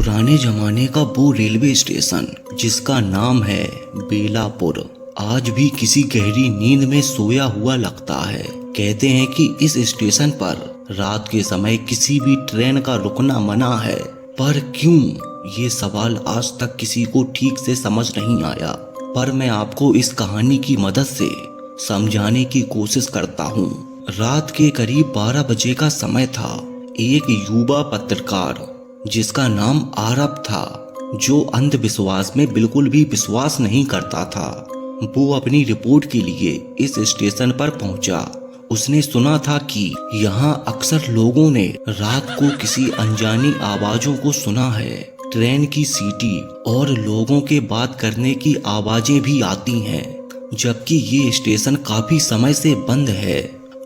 पुराने जमाने का वो रेलवे स्टेशन जिसका नाम है बेलापुर आज भी किसी गहरी नींद में सोया हुआ लगता है। कहते हैं कि इस स्टेशन पर रात के समय किसी भी ट्रेन का रुकना मना है, पर क्यों, ये सवाल आज तक किसी को ठीक से समझ नहीं आया। पर मैं आपको इस कहानी की मदद से समझाने की कोशिश करता हूँ। रात के करीब 12 बजे का समय था। एक युवा पत्रकार जिसका नाम आरब था, जो अंधविश्वास में बिल्कुल भी विश्वास नहीं करता था, वो अपनी रिपोर्ट के लिए इस स्टेशन पर पहुंचा। उसने सुना था कि यहाँ अक्सर लोगों ने रात को किसी अनजानी आवाजों को सुना है। ट्रेन की सीटी और लोगों के बात करने की आवाजें भी आती हैं, जबकि ये स्टेशन काफी समय से बंद है।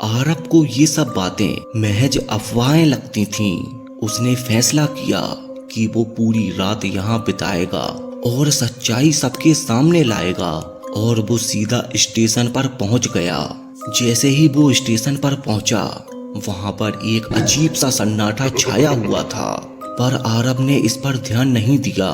आरब को ये सब बातें महज अफवाहें लगती थीं। उसने फैसला किया कि वो पूरी रात यहाँ बिताएगा और सच्चाई सबके सामने लाएगा, और वो सीधा स्टेशन पर पहुंच गया। जैसे ही वो स्टेशन पर पहुंचा, वहां पर एक अजीब सा सन्नाटा छाया हुआ था, पर आरब ने इस पर ध्यान नहीं दिया।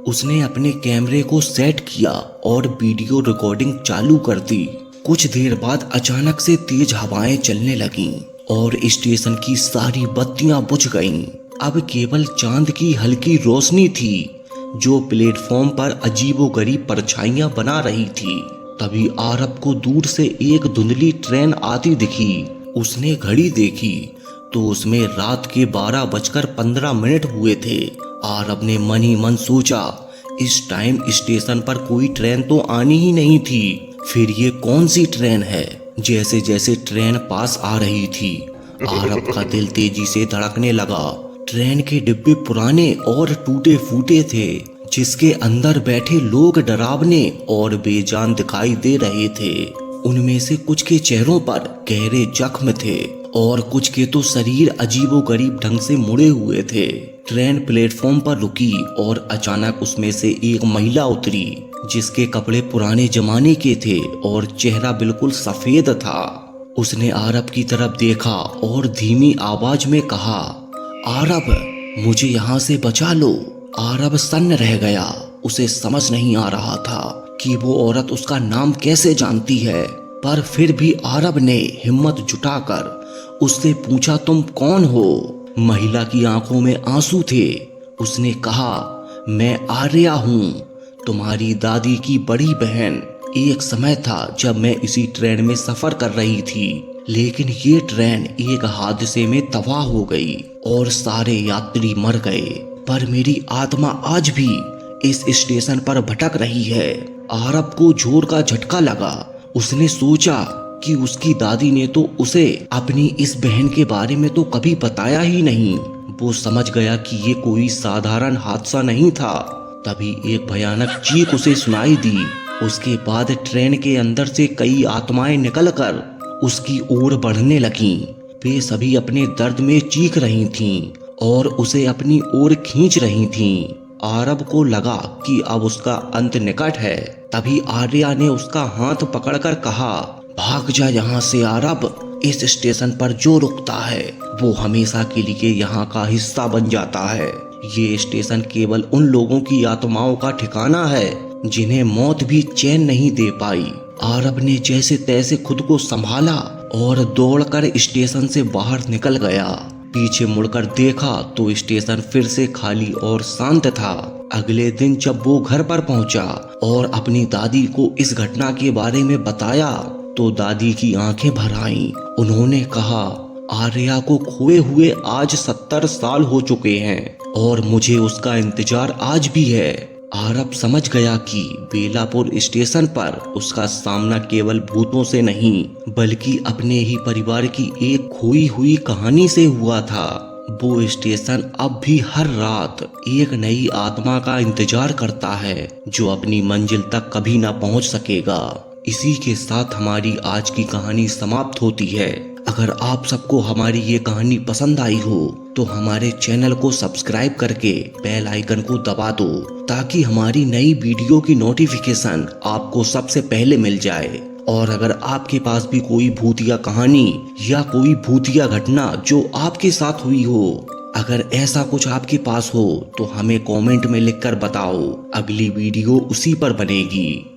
उसने अपने कैमरे को सेट किया और वीडियो रिकॉर्डिंग चालू कर दी। कुछ देर बाद अचानक से तेज हवाएं चलने लगीं और स्टेशन की सारी बत्तियां बुझ गईं। अब केवल चांद की हल्की रोशनी थी, जो प्लेटफॉर्म पर अजीबोगरीब परछाइयां बना रही थी। तभी आरब को दूर से एक धुंधली ट्रेन आती दिखी। उसने घड़ी देखी तो उसमें रात के 12:15 हुए थे। आरब ने मन ही मन सोचा, इस टाइम स्टेशन पर कोई ट्रेन तो आनी ही नहीं थी, फिर ये कौन सी ट्रेन है। जैसे जैसे ट्रेन पास आ रही थी, आरब का दिल तेजी से धड़कने लगा। ट्रेन के डिब्बे पुराने और टूटे फूटे थे, जिसके अंदर बैठे लोग डरावने और बेजान दिखाई दे रहे थे। उनमें से कुछ के चेहरों पर गहरे जख्म थे और कुछ के तो शरीर अजीबोगरीब ढंग से मुड़े हुए थे। ट्रेन प्लेटफॉर्म पर रुकी और अचानक उसमें से एक महिला उतरी, जिसके कपड़े पुराने जमाने के थे और चेहरा बिल्कुल सफेद था। उसने आरब की तरफ देखा और धीमी आवाज में कहा, आरब, मुझे यहाँ से बचा लो। आरब सन्न रह गया। उसे समझ नहीं आ रहा था कि वो औरत उसका नाम कैसे जानती है, पर फिर भी आरब ने हिम्मत जुटाकर उससे पूछा, तुम कौन हो? महिला की आंखों में आंसू थे। उसने कहा, मैं आर्या हूँ, तुम्हारी दादी की बड़ी बहन। एक समय था जब मैं इसी ट्रेन में सफर कर रही थी, लेकिन ये ट्रेन एक हादसे में तबाह हो गई और सारे यात्री मर गए, पर मेरी आत्मा आज भी इस स्टेशन पर भटक रही है। आरब को जोर का झटका लगा। उसने सोचा कि उसकी दादी ने तो उसे अपनी इस बहन के बारे में तो कभी बताया ही नहीं। वो समझ गया कि ये कोई साधारण हादसा नहीं था। तभी एक भयानक चीख उसे सुनाई दी। उसके बाद ट्रेन के अंदर से कई आत्माएं निकलकर उसकी ओर बढ़ने लगीं। वे सभी अपने दर्द में चीख रही थीं और उसे अपनी ओर खींच रही थीं। आरब को लगा कि अब उसका अंत निकट है। तभी आर्या ने उसका हाथ पकड़कर कहा, भाग जा यहाँ से आरब। इस स्टेशन पर जो रुकता है वो हमेशा के लिए यहाँ का हिस्सा बन जाता है। ये स्टेशन केवल उन लोगों की आत्माओं का ठिकाना है जिन्हें मौत भी चैन नहीं दे पाई। आरब ने जैसे तैसे खुद को संभाला और दौड़कर स्टेशन से बाहर निकल गया। पीछे मुड़कर देखा तो स्टेशन फिर से खाली और शांत था। अगले दिन जब वो घर पर पहुंचा और अपनी दादी को इस घटना के बारे में बताया, तो दादी की आंखें भर आईं। उन्होंने कहा, आर्या को खोए हुए आज 70 साल हो चुके हैं और मुझे उसका इंतजार आज भी है। आरब समझ गया कि बेलापुर स्टेशन पर उसका सामना केवल भूतों से नहीं, बल्कि अपने ही परिवार की एक खोई हुई कहानी से हुआ था। वो स्टेशन अब भी हर रात एक नई आत्मा का इंतजार करता है, जो अपनी मंजिल तक कभी ना पहुंच सकेगा। इसी के साथ हमारी आज की कहानी समाप्त होती है। अगर आप सबको हमारी ये कहानी पसंद आई हो तो हमारे चैनल को सब्सक्राइब करके बेल आइकन को दबा दो, ताकि हमारी नई वीडियो की नोटिफिकेशन आपको सबसे पहले मिल जाए। और अगर आपके पास भी कोई भूतिया कहानी या कोई भूतिया घटना जो आपके साथ हुई हो, अगर ऐसा कुछ आपके पास हो तो हमें कमेंट में लिखकर बताओ, अगली वीडियो उसी पर बनेगी।